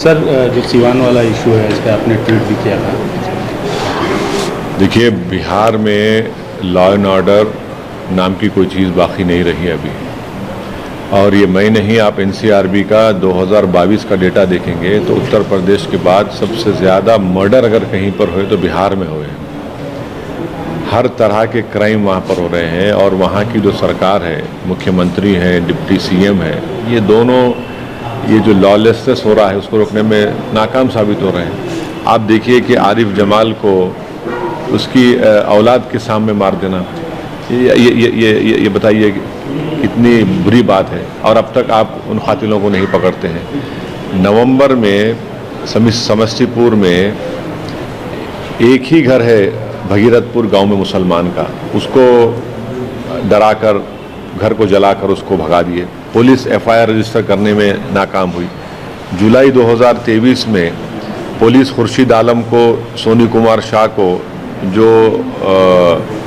Sir, जो सिवान वाला issue है इस पर आपने ट्वीट भी किया था। देखिए, बिहार में लॉ एंड ऑर्डर नाम की कोई चीज़ बाकी नहीं रही अभी। और ये मैं नहीं, आप एनसीआरबी का 2022 का डेटा देखेंगे तो उत्तर प्रदेश के बाद सबसे ज़्यादा मर्डर अगर कहीं पर हुए तो बिहार में हुए। हर तरह के क्राइम वहाँ पर हो रहे हैं और वहाँ की जो सरकार है, मुख्यमंत्री हैं, डिप्टी सीएम है, ये दोनों ये जो लॉलेसनेस हो रहा है उसको रोकने में नाकाम साबित हो रहे हैं। आप देखिए कि आरिफ जमाल को उसकी औलाद के सामने मार देना, ये बताइए कितनी बुरी बात है। और अब तक आप उन कातिलों को नहीं पकड़ते हैं। नवंबर में समस्तीपुर में एक ही घर है भगीरथपुर गांव में मुसलमान का, उसको डराकर घर को जलाकर उसको भगा दिए। पुलिस एफआईआर रजिस्टर करने में नाकाम हुई। जुलाई 2023 में पुलिस खुर्शीद आलम को, सोनी कुमार शाह को, जो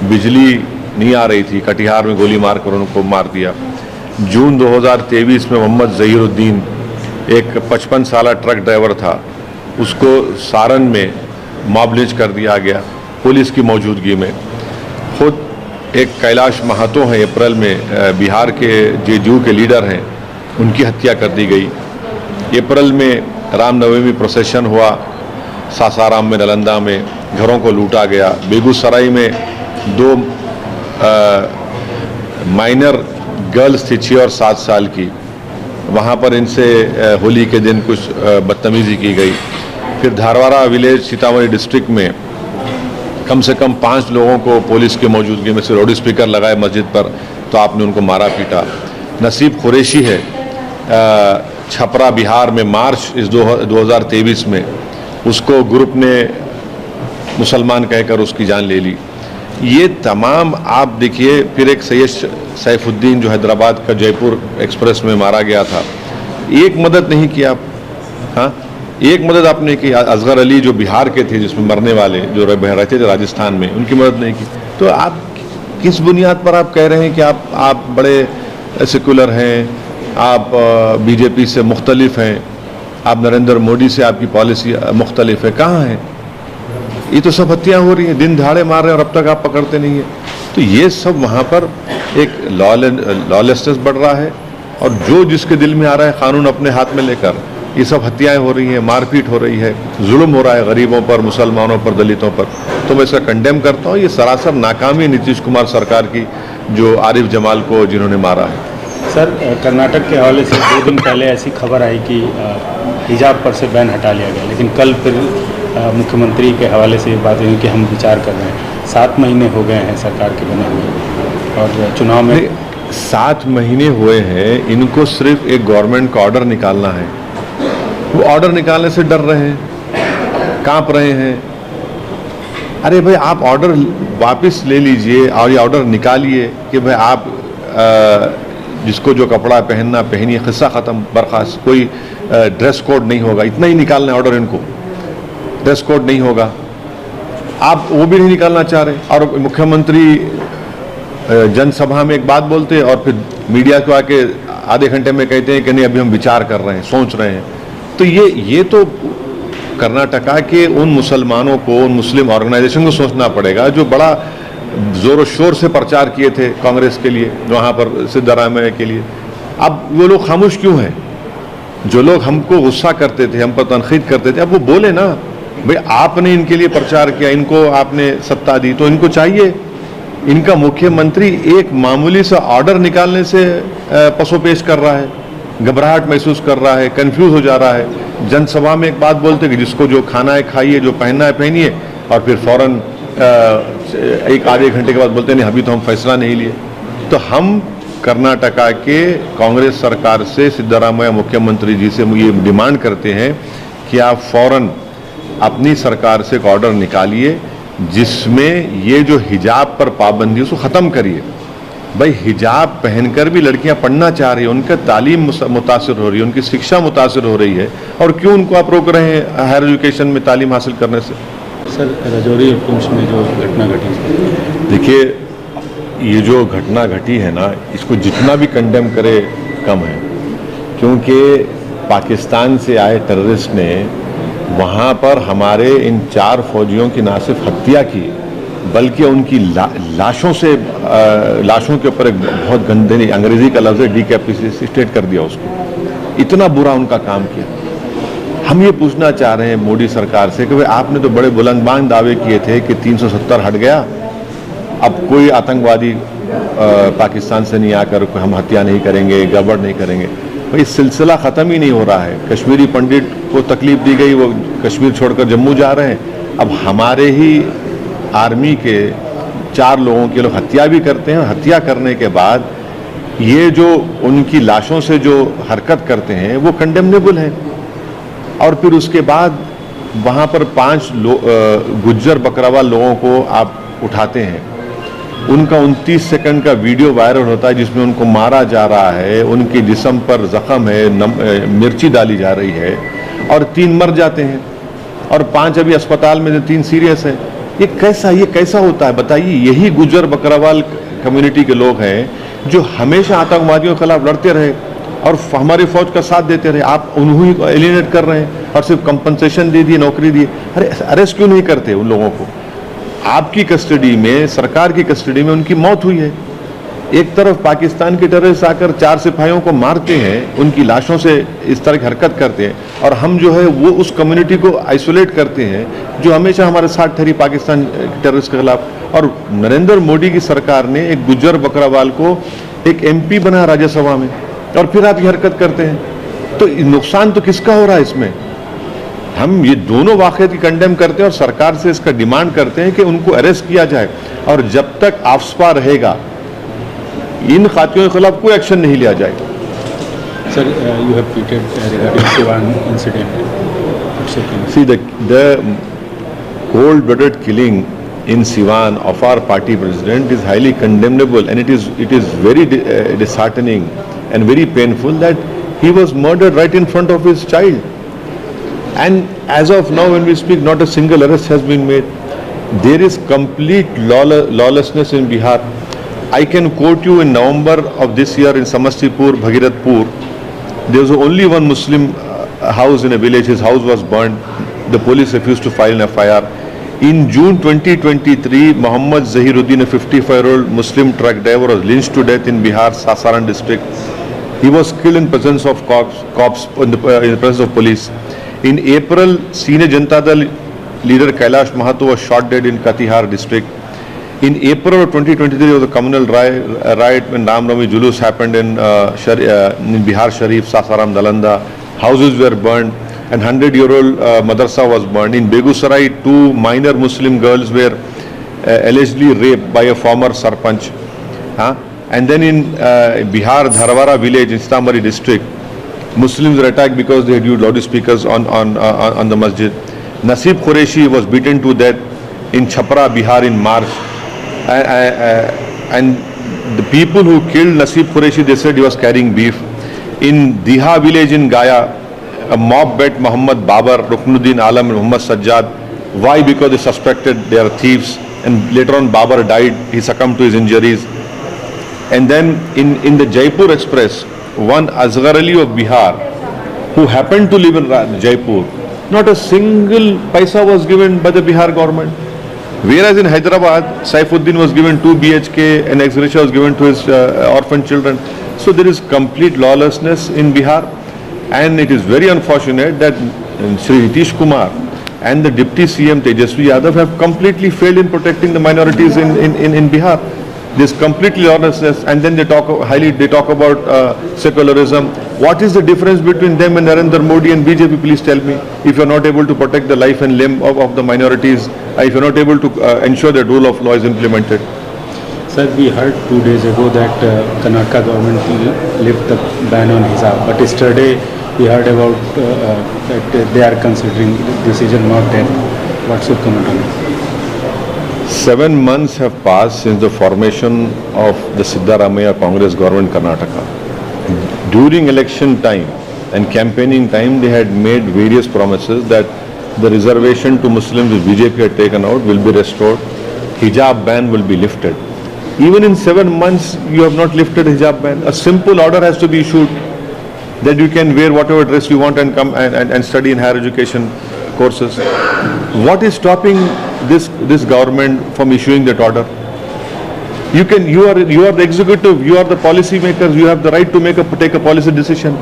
बिजली नहीं आ रही थी, कटिहार में गोली मारकर उनको मार दिया। जून 2023 में मोहम्मद जहीरुद्दीन, एक 55 साल ट्रक ड्राइवर था, उसको सारण में मॉब लिंच कर दिया गया पुलिस की मौजूदगी में। खुद एक कैलाश महातो हैं, अप्रैल में बिहार के जेडीयू के लीडर हैं, उनकी हत्या कर दी गई। अप्रैल में रामनवमी प्रोसेशन हुआ, सासाराम में, नालंदा में घरों को लूटा गया। बेगूसराय में 2 माइनर गर्ल्स थी, 6 और 7 साल की, वहाँ पर इनसे होली के दिन कुछ बदतमीजी की गई। फिर धारवाड़ा विलेज सीतामढ़ी डिस्ट्रिक्ट में कम से कम 5 लोगों को पुलिस की मौजूदगी में से लाउड स्पीकर लगाए मस्जिद पर, तो आपने उनको मारा पीटा। नसीब कुरैशी है, छपरा बिहार में मार्च इस 2023 में उसको ग्रुप ने मुसलमान कहकर उसकी जान ले ली। ये तमाम आप देखिए। फिर एक सैयद सैफुद्दीन जो हैदराबाद का जयपुर एक्सप्रेस में मारा गया था, एक मदद नहीं की आप। हाँ, एक मदद आपने की। असगर अली जो बिहार के थे, जिसमें मरने वाले जो रहते थे राजस्थान में, उनकी मदद नहीं की। तो आप किस बुनियाद पर आप कह रहे हैं कि आप बड़े सेकुलर हैं, आप बीजेपी से मुख्तलिफ हैं, आप नरेंद्र मोदी से आपकी पॉलिसी मुख्तलिफ है? कहाँ है? ये तो सब हत्याएं हो रही हैं, दिन दहाड़े मार रहे हैं और अब तक आप पकड़ते नहीं हैं। तो ये सब वहाँ पर एक लॉलेसनेस बढ़ रहा है और जो जिसके दिल में आ रहा है कानून अपने हाथ में लेकर ये सब हत्याएं हो रही हैं, मारपीट हो रही है, जुल्म हो रहा है गरीबों पर, मुसलमानों पर, दलितों पर। तो मैं इसका कंडेम करता हूँ। ये सरासर नाकामी नीतीश कुमार सरकार की, जो आरिफ जमाल को जिन्होंने मारा है। सर, कर्नाटक के हवाले से 2 दिन पहले ऐसी खबर आई कि हिजाब पर से बैन हटा लिया गया, लेकिन कल फिर मुख्यमंत्री के हवाले से ये बात हुई कि हम विचार कर रहे हैं। 7 महीने हो गए हैं सरकार के बने हुए और चुनाव में 7 महीने हुए हैं। इनको सिर्फ एक गवर्नमेंट का ऑर्डर निकालना है। वो ऑर्डर निकालने से डर रहे हैं, कांप रहे हैं। अरे भाई, आप ऑर्डर वापस ले लीजिए और ये ऑर्डर निकालिए कि भाई आप जिसको जो कपड़ा पहनना पहनिए, किस्सा ख़त्म, बर्खास्त। कोई ड्रेस कोड नहीं होगा, इतना ही निकालना है ऑर्डर इनको। ड्रेस कोड नहीं होगा, आप वो भी नहीं निकालना चाह रहे। और मुख्यमंत्री जनसभा में एक बात बोलते हैं और फिर मीडिया को आके आधे घंटे में कहते हैं कि नहीं, अभी हम विचार कर रहे हैं, सोच रहे हैं। तो ये तो कर्नाटका के उन मुसलमानों को, उन मुस्लिम ऑर्गेनाइजेशन को सोचना पड़ेगा जो बड़ा जोर शोर से प्रचार किए थे कांग्रेस के लिए, वहाँ पर सिद्धरामैया के लिए। अब वो लोग खामोश क्यों हैं? जो लोग हमको गुस्सा करते थे, हम पर तनकीद करते थे, अब वो बोले ना भाई, आपने इनके लिए प्रचार किया, इनको आपने सत्ता दी, तो इनको चाहिए। इनका मुख्यमंत्री एक मामूली सा ऑर्डर निकालने से पसोपेश कर रहा है, घबराहट महसूस कर रहा है, कंफ्यूज हो जा रहा है। जनसभा में एक बात बोलते कि जिसको जो खाना है खाइए, जो पहनना है पहनिए, और फिर फौरन एक आधे घंटे के बाद बोलते नहीं, अभी तो हम फैसला नहीं लिए। तो हम कर्नाटका के कांग्रेस सरकार से, सिद्धरामैया मुख्यमंत्री जी से ये डिमांड करते हैं कि आप फौरन अपनी सरकार से एक ऑर्डर निकालिए जिसमें ये जो हिजाब पर पाबंदी उसको ख़त्म करिए। भाई, हिजाब पहनकर भी लड़कियां पढ़ना चाह रही है, उनका तालीम मुतासिर हो रही है, उनकी शिक्षा मुतासिर हो रही है, और क्यों उनको आप रोक रहे हैं हायर एजुकेशन में तालीम हासिल करने से? सर, राजौरी और पुंछ में जो घटना घटी, देखिए, ये जो घटना घटी है ना, इसको जितना भी कंडेम करे कम है, क्योंकि पाकिस्तान से आए टेररिस्ट ने वहाँ पर हमारे इन 4 फौजियों की ना सिर्फ हत्या की बल्कि उनकी लाशों के ऊपर एक बहुत गंदे अंग्रेजी का लफ्ज़ है डिकैपिटेट कर दिया उसको। इतना बुरा उनका काम किया। हम ये पूछना चाह रहे हैं मोदी सरकार से कि भाई आपने तो बड़े बुलंदबान दावे किए थे कि 370 हट गया, अब कोई आतंकवादी पाकिस्तान से नहीं आकर हम हत्या नहीं करेंगे, गड़बड़ नहीं करेंगे। भाई सिलसिला ख़त्म ही नहीं हो रहा है। कश्मीरी पंडित को तकलीफ दी गई, वो कश्मीर छोड़कर जम्मू जा रहे हैं। अब हमारे ही आर्मी के 4 लोगों की लोग हत्या भी करते हैं। हत्या करने के बाद ये जो उनकी लाशों से जो हरकत करते हैं वो कंडेमनेबल है। और फिर उसके बाद वहाँ पर 5 गुज्जर बकरवाल लोगों को आप उठाते हैं, उनका 29 सेकंड का वीडियो वायरल होता है जिसमें उनको मारा जा रहा है, उनके जिस्म पर जख्म है, मिर्ची डाली जा रही है और 3 मर जाते हैं और 5 अभी अस्पताल में, 3 सीरियस है। ये कैसा होता है बताइए। यही गुज्जर बकरवाल कम्युनिटी के लोग हैं जो हमेशा आतंकवादियों के खिलाफ लड़ते रहे और हमारी फौज का साथ देते रहे। आप उन्हीं को एलिनेट कर रहे हैं और सिर्फ कंपनसेशन दे दिए, नौकरी दी। अरे अरेस्ट क्यों नहीं करते उन लोगों को? आपकी कस्टडी में, सरकार की कस्टडी में उनकी मौत हुई है। एक तरफ पाकिस्तान के टेररिस्ट आकर 4 सिपाहियों को मारते हैं, उनकी लाशों से इस तरह की हरकत करते हैं और हम जो है वो उस कम्युनिटी को आइसोलेट करते हैं जो हमेशा हमारे साथ ठहरी पाकिस्तान टेररिस्ट के खिलाफ। और नरेंद्र मोदी की सरकार ने एक गुज्जर बकरवाल को एक MP बनाया राज्यसभा में और फिर आप ये हरकत करते हैं। तो नुकसान तो किसका हो रहा है इसमें? हम ये दोनों वाक़यात की कंडेम करते हैं और सरकार से इसका डिमांड करते हैं कि उनको अरेस्ट किया जाए। और जब तक आफ्सपा रहेगा इन खातियों के खिलाफ कोई एक्शन नहीं लिया जाएगा। Sir, you have tweeted regarding Siwan incident. See the cold-blooded killing in Siwan of our party president is highly condemnable, and it is very disheartening and very painful that he was murdered right in front of his child. And as of now, when we speak, not a single arrest has been made. There is complete lawlessness in Bihar. I can quote you in November of this year in Samastipur, Bhagirathpur, there was only one Muslim house in a village. His house was burned. The police refused to file an FIR. In June 2023, Muhammad Zahiruddin, a 55-year-old Muslim truck driver, was lynched to death in Bihar, Sasaran district. He was killed in presence of cops in the presence of police. In April, Senior Janata Dal leader Kailash Mahato was shot dead in Katihar district. In April of 2023, there was a communal riot when Ram Navami Julus happened in Bihar Sharif, Sasaram, Nalanda. Houses were burned and 100-year-old madrasa was burned. In Begusarai, 2 minor Muslim girls were allegedly raped by a former sarpanch. And then in Bihar, Dharwara village in Sitamarhi district, Muslims were attacked because they had used loudspeakers on the masjid. Naseeb Qureshi was beaten to death in Chhapra, Bihar in March. And the people who killed Naseeb Qureshi, they said he was carrying beef. In Diha village in Gaya, a mob beat Muhammad Babar, Ruknuddin Alam and Muhammad Sajjad. Why? Because they suspected they are thieves. And later on Babar died, he succumbed to his injuries. And then in the Jaipur Express, one Asghar Ali of Bihar, who happened to live in Jaipur, not a single paisa was given by the Bihar government. Whereas in Hyderabad, Saifuddin was given 2 BHK and ex-gratia was given to his orphan children. So there is complete lawlessness in Bihar, and it is very unfortunate that Shri Nitish Kumar and the Deputy CM Tejaswi Yadav have completely failed in protecting the minorities in Bihar. This completely lawlessness, and then they talk about secularism. What is the difference between them and Narendra Modi and BJP? Please tell me. If you are not able to protect the life and limb of the minorities, if you are not able to ensure that rule of law is implemented. Sir, we heard 2 days ago that Karnataka government will lift the ban on hijab, but yesterday we heard about that they are considering the decision not dead. What's your comment on it? 7 months have passed since the formation of the Siddaramaiah Congress government Karnataka. During election time and campaigning time, they had made various promises that the reservation to Muslims which BJP had taken out will be restored, hijab ban will be lifted. Even in 7 months, you have not lifted hijab ban. A simple order has to be issued that you can wear whatever dress you want and come and study in higher education courses. What is stopping this government from issuing that order? You are the executive, you are the policy makers, you have the right to take a policy decision.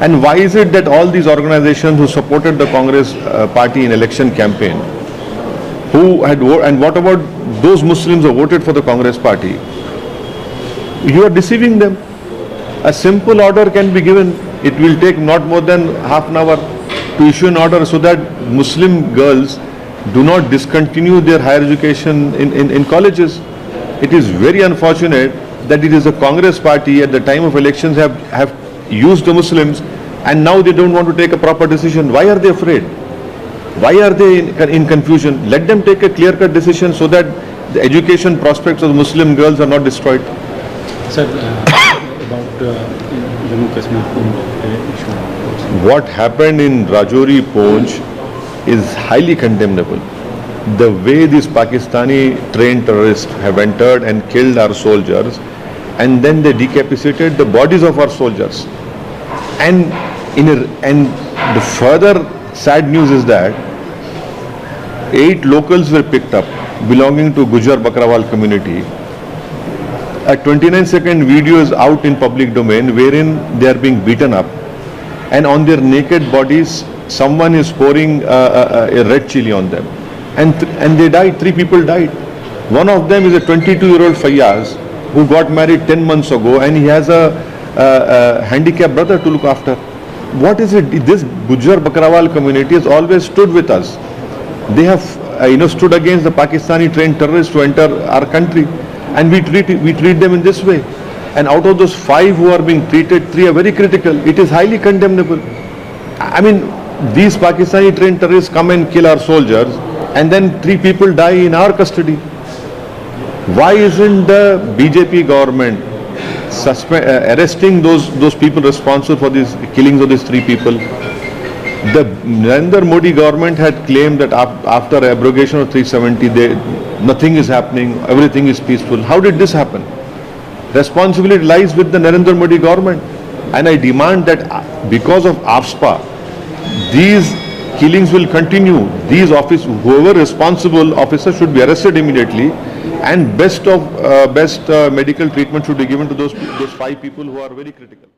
And why is it that all these organizations who supported the Congress party in election campaign, and what about those Muslims who voted for the Congress party? You are deceiving them. A simple order can be given. It will take not more than half an hour to issue an order so that Muslim girls do not discontinue their higher education in colleges. It is very unfortunate that it is the Congress party at the time of elections have used the Muslims, and now they don't want to take a proper decision. Why are they afraid? Why are they in confusion? Let them take a clear-cut decision so that the education prospects of Muslim girls are not destroyed. Sir, about Jammu Kashmir issue. What happened in Rajouri Poonch is highly condemnable. The way these Pakistani trained terrorists have entered and killed our soldiers, and then they decapitated the bodies of our soldiers. And the further sad news is that 8 locals were picked up belonging to Gujar Bakrawal community. A 29-second video is out in public domain wherein they are being beaten up, and on their naked bodies someone is pouring a red chili on them, and they died. 3 people died. One of them is a 22-year-old Fayyaz who got married 10 months ago, and he has a handicapped brother to look after. What is it? This Gujar Bakrawal community has always stood with us. They have stood against the Pakistani trained terrorists to enter our country, and we treat them in this way. And out of those 5 who are being treated, 3 are very critical. It is highly condemnable. I mean, these Pakistani trained terrorists come and kill our soldiers, and then 3 people die in our custody. Why isn't the BJP government arresting those people responsible for these killings of these 3 people? The Narendra Modi government had claimed that after abrogation of 370, nothing is happening, everything is peaceful. How did this happen? Responsibility lies with the Narendra Modi government, and I demand that because of AFSPA, these killings will continue. Whoever responsible officer should be arrested immediately, and best medical treatment should be given to those 5 people who are very critical.